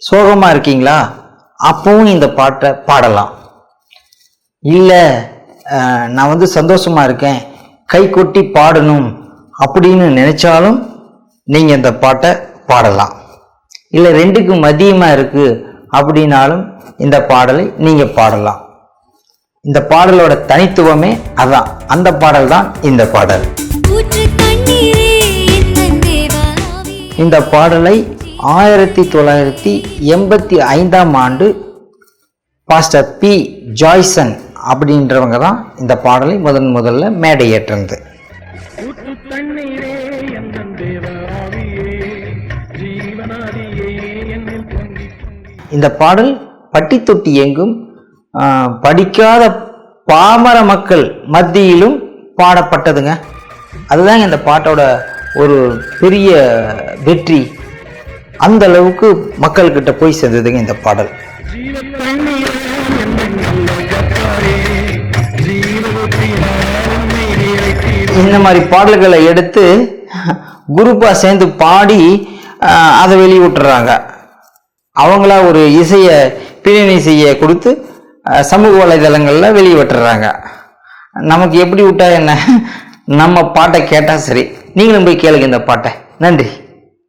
சோகமாக இருக்கீங்களா? அப்பவும் இந்த பாட்டை பாடலாம். இல்லை நான் சந்தோஷமாக இருக்கேன், கை கொட்டி பாடணும் அப்படின்னு நினைச்சாலும் நீங்கள் இந்த பாட்டை பாடலாம். இல்லை ரெண்டுக்கு மதியமாக இருக்குது அப்படின்னாலும் இந்த பாடலை நீங்கள் பாடலாம். இந்த பாடலோட தனித்துவமே அதான். அந்த பாடல் தான் இந்த பாடல். இந்த பாடலை 1985ஆம் ஆண்டு பாஸ்டர் பி ஜாய்சன் அப்படின்றவங்க தான் இந்த பாடலை முதல்ல மேடை ஏற்றினது. இந்த பாடல் பட்டி தொட்டி எங்கும் படிக்காத பாமர மக்கள் மத்தியிலும் பாடப்பட்டதுங்க. அதுதாங்க இந்த பாட்டோட ஒரு பெரிய வெற்றி. அந்த அளவுக்கு மக்கள்கிட்ட போய் சேர்ந்ததுங்க இந்த பாடல். இந்த மாதிரி பாடல்களை எடுத்து குரூப்பா சேர்ந்து பாடி அதை வெளியிட்டுறாங்க. அவங்களா ஒரு இசையை பின்னணி இசையை கொடுத்து சமூக வலைதளங்கள்ல வெளியிட்டுறாங்க. நமக்கு எப்படி விட்டா என்ன, நம்ம பாட்டை கேட்டா சரி. நீங்களும் போய் கேளுங்க இந்த பாட்டை. நன்றி.